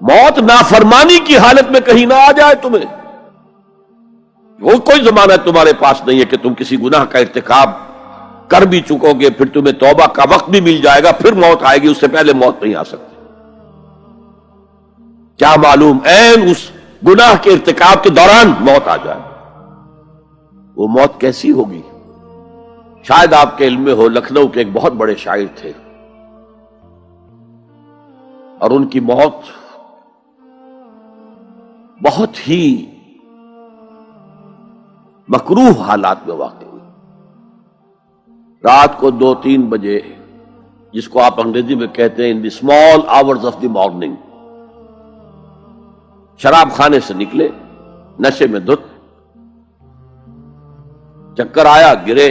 موت نافرمانی کی حالت میں کہیں نہ آ جائے تمہیں، وہ کوئی ضمانت تمہارے پاس نہیں ہے کہ تم کسی گناہ کا ارتکاب کر بھی چکو گے، پھر تمہیں توبہ کا وقت بھی مل جائے گا، پھر موت آئے گی، اس سے پہلے موت نہیں آ سکتی۔ کیا معلوم عین اس گناہ کے ارتکاب کے دوران موت آ جائے، وہ موت کیسی ہوگی؟ شاید آپ کے علم میں ہو، لکھنؤ کے ایک بہت بڑے شاعر تھے اور ان کی موت بہت ہی مکروہ حالات میں واقع ہوئی۔ رات کو 2-3 بجے، جس کو آپ انگریزی میں کہتے ہیں in the small hours of the morning, شراب خانے سے نکلے، نشے میں دھت، چکر آیا، گرے،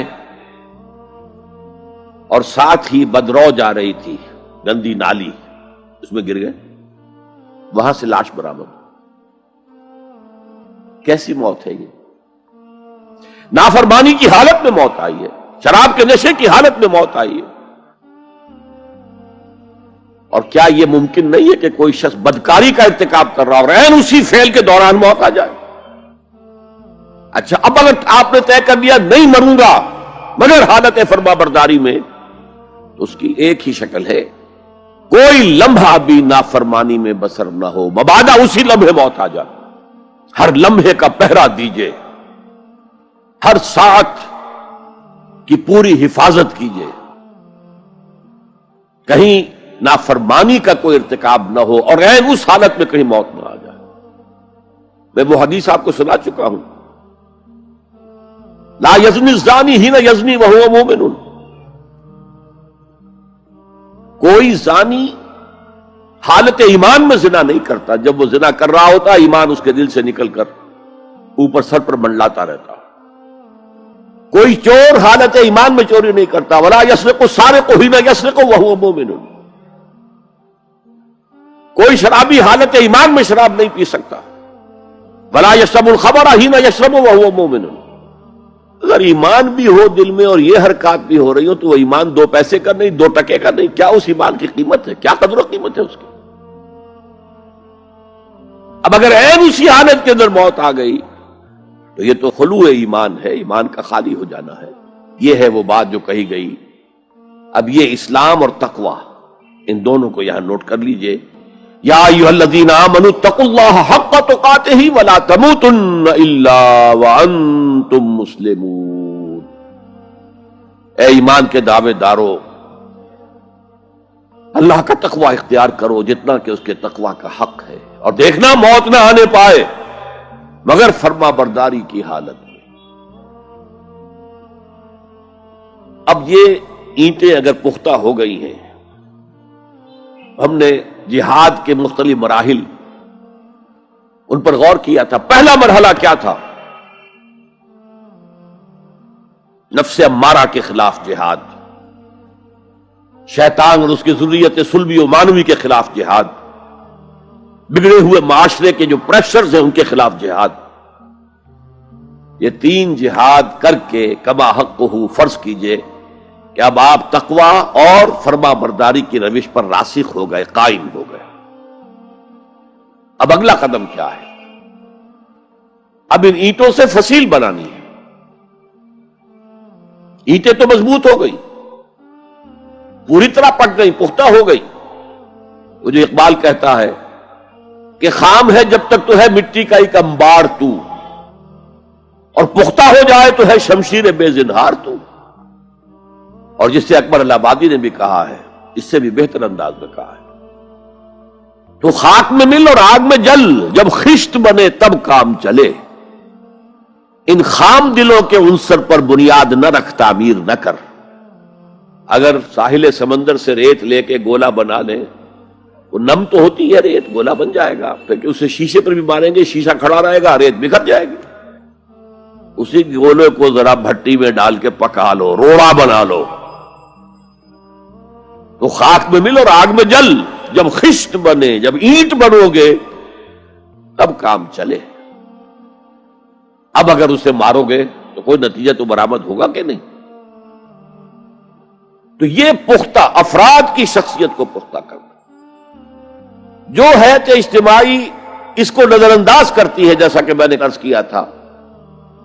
اور ساتھ ہی بدرو جا رہی تھی گندی نالی، اس میں گر گئے، وہاں سے لاش برآمد۔ کیسی موت ہے یہ؟ نافرمانی کی حالت میں موت آئی ہے، شراب کے نشے کی حالت میں موت آئی ہے۔ اور کیا یہ ممکن نہیں ہے کہ کوئی شخص بدکاری کا ارتکاب کر رہا اور عین اسی فعل کے دوران موت آ جائے؟ اچھا، اب اگر آپ نے طے کر لیا نہیں مروں گا مگر حالت فرما برداری میں، تو اس کی ایک ہی شکل ہے، کوئی لمحہ بھی نافرمانی میں بسر نہ ہو، مبادا اسی لمحے موت آ جائے۔ ہر لمحے کا پہرا دیجئے، ہر ساعت کی پوری حفاظت کیجئے، کہیں نافرمانی کا کوئی ارتکاب نہ ہو اور عین اس حالت میں کہیں موت نہ آ جائے۔ میں وہ حدیث آپ کو سنا چکا ہوں، لا یزنی الزانی حین یزنی وہو مومن، کوئی زانی حالت ایمان میں زنا نہیں کرتا، جب وہ زنا کر رہا ہوتا ایمان اس کے دل سے نکل کر اوپر سر پر منڈلاتا رہتا۔ کوئی چور حالت ایمان میں چوری نہیں کرتا، ولا یسرق السارق حین یسرق وہو مومن، کوئی شرابی حالت ایمان میں شراب نہیں پی سکتا، ولا یشرب الخمر حین یشرب وہو مومن۔ اگر ایمان بھی ہو دل میں اور یہ حرکات بھی ہو رہی ہو تو وہ ایمان 2 پیسے کا نہیں، 2 ٹکے کا نہیں، کیا اس ایمان کی قیمت ہے؟ کیا قدر و قیمت ہے اس کی؟ اب اگر عین اسی حالت کے اندر موت آ گئی تو یہ تو خلوع ایمان ہے، ایمان کا خالی ہو جانا ہے۔ یہ ہے وہ بات جو کہی گئی۔ اب یہ اسلام اور تقوی، ان دونوں کو یہاں نوٹ کر لیجئے۔ یا ایھا الذین آمنوا اتقوا اللہ حق تقاتہ ولا تموتن الا وانتم مسلمون، اے ایمان کے دعوے دارو، اللہ کا تقوی اختیار کرو جتنا کہ اس کے تقوی کا حق ہے، اور دیکھنا موت نہ آنے پائے مگر فرما برداری کی حالت میں۔ اب یہ اینٹیں اگر پختہ ہو گئی ہیں، ہم نے جہاد کے مختلف مراحل ان پر غور کیا تھا۔ پہلا مرحلہ کیا تھا؟ نفس امارہ کے خلاف جہاد، شیطان اور اس کی ذریت صلبی و مانوی کے خلاف جہاد، بگڑے ہوئے معاشرے کے جو پریشرز ہیں ان کے خلاف جہاد۔ یہ 3 جہاد کر کے کما حقہ فرض کیجئے کہ اب آپ تقوی اور فرما برداری کی روش پر راسخ ہو گئے، قائم ہو گئے۔ اب اگلا قدم کیا ہے؟ اب ان اینٹوں سے فصیل بنانی ہے۔ اینٹیں تو مضبوط ہو گئی، پوری طرح پک گئی، پختہ ہو گئی۔ وہ جو اقبال کہتا ہے کہ خام ہے جب تک تو ہے مٹی کا ایک انبار تو، اور پختہ ہو جائے تو ہے شمشیر بے زنہار تو۔ اور جس سے اکبر الہٰبادی نے بھی کہا ہے، اس سے بھی بہتر انداز میں کہا ہے، تو خاک میں مل اور آگ میں جل، جب خشت بنے تب کام چلے، ان خام دلوں کے عنصر پر بنیاد نہ رکھ، تعمیر نہ کر۔ اگر ساحل سمندر سے ریت لے کے گولا بنا لیں، وہ نم تو ہوتی ہے ریت، گولا بن جائے گا، پھر اسے شیشے پر بھی ماریں گے، شیشہ کھڑا رہے گا، ریت بکھر جائے گی۔ اسی گولے کو ذرا بھٹی میں ڈال کے پکا لو، روڑا بنا لو، تو خاک میں مل اور آگ میں جل، جب خشت بنے، جب اینٹ بنو گے تب کام چلے۔ اب اگر اسے مارو گے تو کوئی نتیجہ تو برآمد ہوگا کہ نہیں؟ تو یہ پختہ افراد کی شخصیت کو پختہ کرنا، جو حیات اجتماعی اس کو نظر انداز کرتی ہے، جیسا کہ میں نے عرض کیا تھا،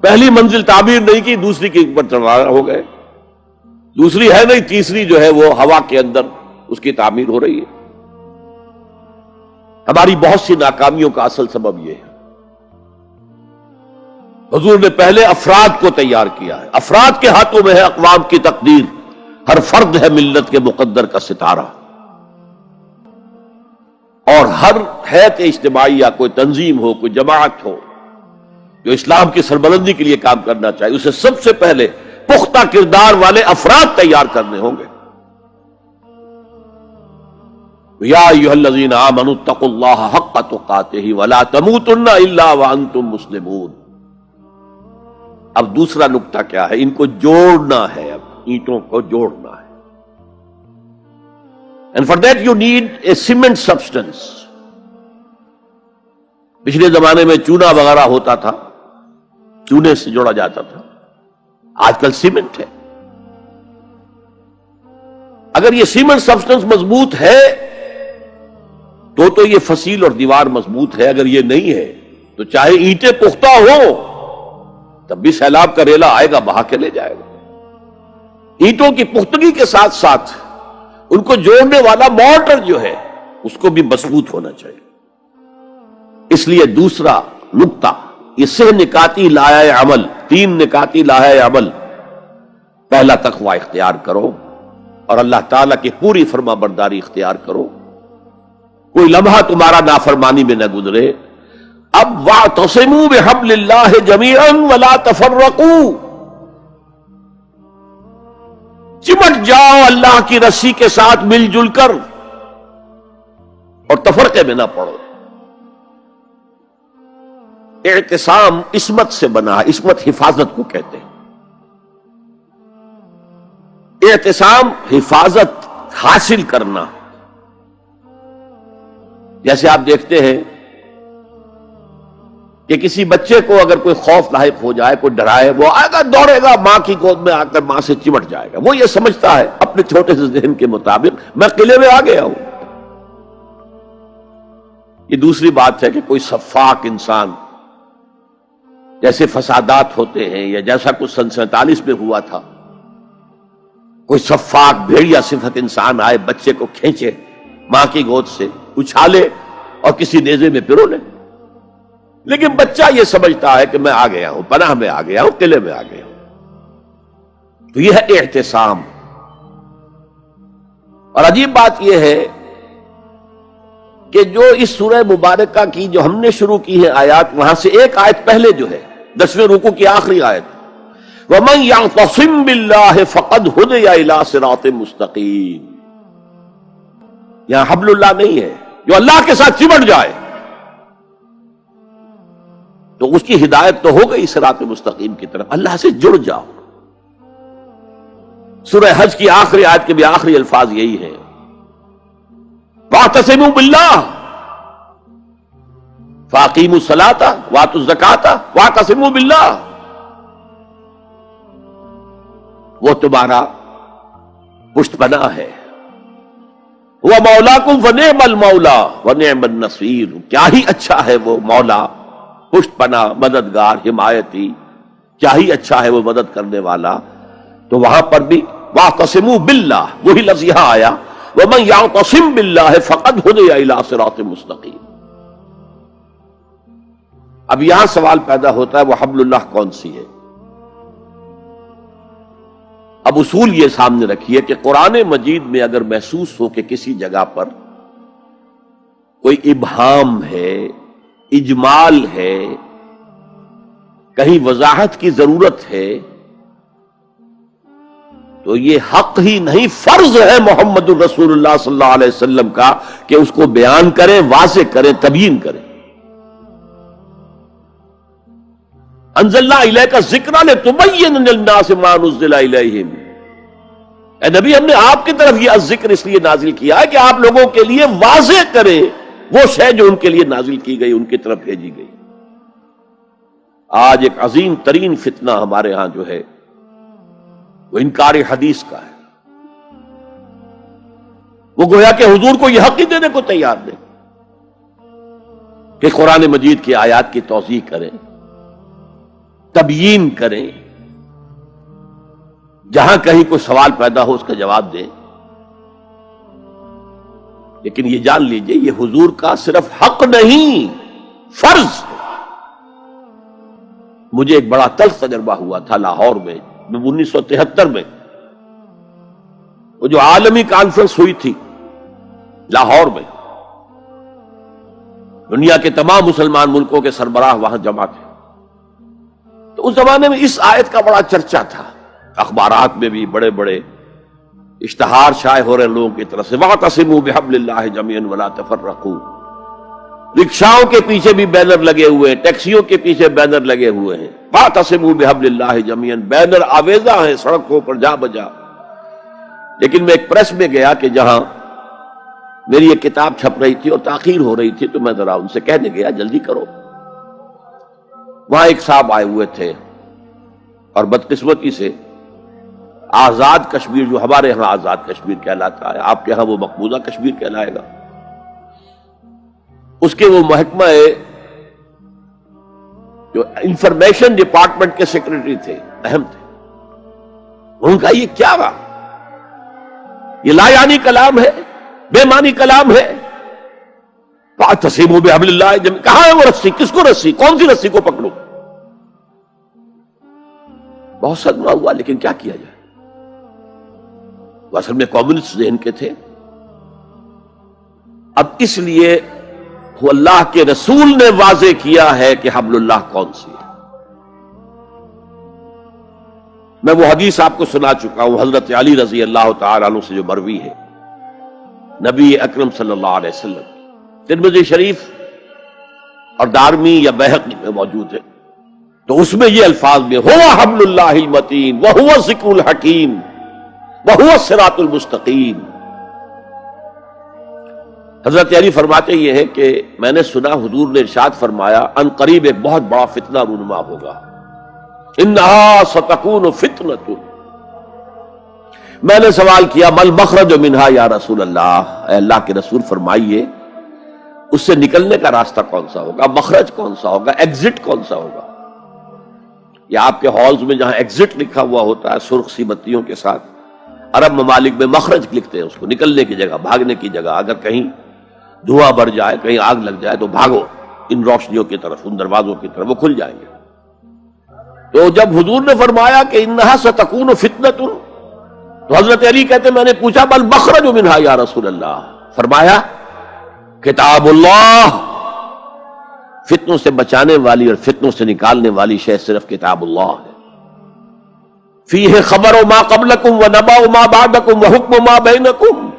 پہلی منزل تعمیر نہیں کی، دوسری کے اوپر چڑھا ہو گئے، دوسری ہے نہیں، تیسری جو ہے وہ ہوا کے اندر اس کی تعمیر ہو رہی ہے۔ ہماری بہت سی ناکامیوں کا اصل سبب یہ ہے۔ حضور نے پہلے افراد کو تیار کیا ہے، افراد کے ہاتھوں میں ہے اقوام کی تقدیر، ہر فرد ہے ملت کے مقدر کا ستارہ، اور ہر حیات اجتماعی یا کوئی تنظیم ہو، کوئی جماعت ہو جو اسلام کی سربلندی کے لیے کام کرنا چاہیے، اسے سب سے پہلے پختہ کردار والے افراد تیار کرنے ہوں گے۔ یا ایھا الذین آمنوا اتقوا اللہ حق تقاتہ ولا تموتن الا وانتم مسلمون۔ اب دوسرا نقطہ کیا ہے؟ ان کو جوڑنا ہے، اب اینٹوں کو جوڑنا ہے۔ And for that you need a cement substance۔ پچھلے زمانے میں چونا وغیرہ ہوتا تھا، چونے سے جوڑا جاتا تھا، آج کل سیمنٹ ہے۔ اگر یہ سیمنٹ سبسٹنس مضبوط ہے تو یہ فصیل اور دیوار مضبوط ہے، اگر یہ نہیں ہے تو چاہے اینٹیں پختہ ہو تب بھی سیلاب کا ریلا آئے گا، بہا کے لے جائے گا۔ اینٹوں کی پختگی کے ساتھ ساتھ ان کو جوڑنے والا مورٹر جو ہے اس کو بھی مضبوط ہونا چاہیے۔ اس لیے دوسرا نقطہ، یہ سہ نکاتی لایہ عمل، 3 نکاتی لایہ عمل۔ پہلا تقوی اختیار کرو اور اللہ تعالیٰ کی پوری فرما برداری اختیار کرو، کوئی لمحہ تمہارا نافرمانی میں نہ گزرے۔ اب وَاعْتَصِمُوا بِحَبْلِ اللَّهِ جَمِيعًا وَلَا تَفَرَّقُوا، چمٹ جاؤ اللہ کی رسی کے ساتھ مل جل کر اور تفرقے میں نہ پڑو۔ اعتصام عصمت سے بنا ہے، عصمت حفاظت کو کہتے ہیں۔ اعتصام حفاظت حاصل کرنا۔ جیسے آپ دیکھتے ہیں کہ کسی بچے کو اگر کوئی خوف لاحق ہو جائے، کوئی ڈرائے، وہ آئے گا، دوڑے گا ماں کی گود میں آ کر ماں سے چمٹ جائے گا۔ وہ یہ سمجھتا ہے اپنے چھوٹے سے ذہن کے مطابق میں قلعے میں آ گیا ہوں۔ یہ دوسری بات ہے کہ کوئی سفاک انسان، جیسے فسادات ہوتے ہیں یا جیسا کچھ سن 47 میں ہوا تھا، کوئی سفاک بھیڑیا صفت انسان آئے، بچے کو کھینچے ماں کی گود سے، اچھالے اور کسی نیزے میں پرو لے۔ لیکن بچہ یہ سمجھتا ہے کہ میں آ گیا ہوں، پناہ میں آ گیا ہوں، قلعے میں آ گیا ہوں۔ تو یہ ہے اعتصام۔ اور عجیب بات یہ ہے کہ جو اس سورہ مبارکہ کی جو ہم نے شروع کی ہے آیات، وہاں سے ایک آیت پہلے جو ہے 10ویں رکوع کی آخری آیت، وَمَن يَعْتَصِم بِاللَّهِ فَقَدْ هُدِيَ إِلَىٰ صِرَاطٍ مُسْتَقِيمٍ۔ یہاں حبل اللہ نہیں ہے، جو اللہ کے ساتھ چمٹ جائے تو اس کی ہدایت تو ہو گئی صراط مستقیم کی طرف، اللہ سے جڑ جاؤ۔ سورہ حج کی آخری آیت کے بھی آخری الفاظ یہی ہیں، وَاعْتَصِمُوا بِاللَّهِ فَأَقِیمُوا الصَّلَاةَ وَآتُوا الزَّکَاةَ وَاعْتَصِمُوا بِاللَّهِ۔ وہ تمہارا پشت پناہ ہے، وہ مولاکم ونعم المولا ونعم النصیر، کیا ہی اچھا ہے وہ مولا، پشت پناہ، مددگار، حمایتی، کیا ہی اچھا ہے وہ مدد کرنے والا۔ تو وہاں پر بھی واعتصموا باللہ، وہی لفظ یہاں آیا، ومن یعتصم باللہ فقد ہدی الی صراط مستقیم۔ اب یہاں سوال پیدا ہوتا ہے وہ حبل اللہ کون سی ہے؟ اب اصول یہ سامنے رکھیے کہ قرآن مجید میں اگر محسوس ہو کہ کسی جگہ پر کوئی ابہام ہے، اجمال ہے، کہیں وضاحت کی ضرورت ہے، تو یہ حق ہی نہیں فرض ہے محمد الرسول اللہ صلی اللہ علیہ وسلم کا کہ اس کو بیان کریں، واضح کریں، تبیین کریں۔ انزلنا الیک الذکر لتبین للناس ما نزل الیہم۔ اے نبی، ہم نے آپ کی طرف یہ ذکر اس لیے نازل کیا ہے کہ آپ لوگوں کے لیے واضح کریں وہ شے جو ان کے لیے نازل کی گئی، ان کی طرف بھیجی گئی۔ آج ایک عظیم ترین فتنہ ہمارے ہاں جو ہے وہ انکار حدیث کا ہے۔ وہ گویا کہ حضور کو یہ حق ہی دینے کو تیار نہیں۔ کہ قرآن مجید کی آیات کی توضیح کریں، تبیین کریں، جہاں کہیں کوئی سوال پیدا ہو اس کا جواب دیں. لیکن یہ جان لیجئے یہ حضور کا صرف حق نہیں، فرض. مجھے ایک بڑا تلخ تجربہ ہوا تھا لاہور میں 1973 میں، وہ جو عالمی کانفرنس ہوئی تھی لاہور میں، دنیا کے تمام مسلمان ملکوں کے سربراہ وہاں جمع تھے. تو اس زمانے میں اس آیت کا بڑا چرچا تھا، اخبارات میں بھی بڑے بڑے اشتہار شائع ہو رہے لوگوں کی طرف سے، وَاعْتَصِمُوا بِحَبْلِ اللَّهِ جَمِيعًا وَلَا تَفَرَّقُوا. رکشاؤں کے پیچھے بھی بینر لگے ہوئے ہیں، ٹیکسیوں کے پیچھے بینر لگے ہوئے ہیں، وَاعْتَصِمُوا بِحَبْلِ اللَّهِ جَمِيعًا. بینر آویزاں ہیں سڑکوں پر جا بجا. لیکن میں ایک پریس میں گیا کہ جہاں میری ایک کتاب چھپ رہی تھی اور تاخیر ہو رہی تھی، تو میں ذرا ان سے کہنے گیا جلدی کرو. وہاں ایک صاحب آئے ہوئے تھے اور بدقسمتی سے آزاد کشمیر، جو ہمارے ہاں آزاد کشمیر کہلاتا ہے، آپ کے ہاں وہ مقبوضہ کشمیر کہلائے گا، اس کے وہ محکمہ جو انفارمیشن ڈپارٹمنٹ کے سیکرٹری تھے، اہم تھے. ان کا یہ کیا رہا؟ یہ لا یعنی کلام ہے، بے معنی کلام ہے. فَاعْتَصِمُوا بِحَبْلِ اللَّهِ جَمِيعًا. کہاں ہے وہ رسی؟ کس کو رسی؟ کون سی رسی کو پکڑوں؟ بہت صدمہ ہوا، لیکن کیا کیا جائے؟ وہ اصل میں کمیونسٹ ذہن کے تھے. اب اس لیے وہ اللہ کے رسول نے واضح کیا ہے کہ حبل اللہ کون سی ہے. میں وہ حدیث آپ کو سنا چکا ہوں، حضرت علی رضی اللہ تعالیٰ عنہ سے جو مروی ہے، نبی اکرم صلی اللہ علیہ وسلم، ترمذی شریف اور دارمی یا بیہقی میں موجود ہے. تو اس میں یہ الفاظ میں هو حبل اللہ المتین وهو الذکر الحکیم وهو الصراط المستقیم. حضرت علی فرماتے یہ ہے کہ میں نے سنا حضور نے ارشاد فرمایا ان قریب ایک بہت بڑا فتنہ رونما ہوگا، انہا ستکون فتنۃ. میں نے سوال کیا مل مخرج منہا یا رسول اللہ، اے اللہ کے رسول فرمائیے اس سے نکلنے کا راستہ کون سا ہوگا، مخرج کون سا ہوگا، ایگزٹ کون سا ہوگا. یا آپ کے ہالز میں جہاں ایگزٹ لکھا ہوا ہوتا ہے سرخ سی بتیوں کے ساتھ، عرب ممالک میں مخرج لکھتے ہیں اس کو، نکلنے کی جگہ، بھاگنے کی جگہ. اگر کہیں دھواں بڑھ جائے، کہیں آگ لگ جائے تو بھاگو ان روشنیوں کی طرف، ان دروازوں کی طرف، وہ کھل جائیں گے. تو جب حضور نے فرمایا کہ انہا ستکون فتنۃ، تو حضرت علی کہتے میں نے پوچھا بل مخرج منہا یا رسول اللہ، فرمایا کتاب اللہ. فتنوں سے بچانے والی اور فتنوں سے نکالنے والی شے صرف کتاب اللہ ہے. فیہ خبر ما قبلکم و نبأ ما بعدکم و حکم ما بینکم.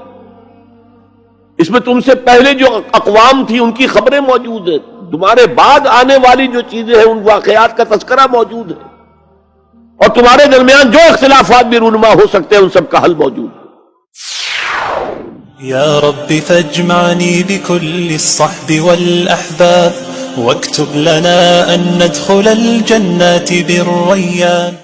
اس میں تم سے پہلے جو اقوام تھی ان کی خبریں موجود ہیں، تمہارے بعد آنے والی جو چیزیں ہیں ان واقعات کا تذکرہ موجود ہے، اور تمہارے درمیان جو اختلافات بھی رونما ہو سکتے ہیں ان سب کا حل موجود ہے. یا رب فاجمعنی بكل الصحب والأحباب واكتب لنا أن ندخل الجنات بالريان.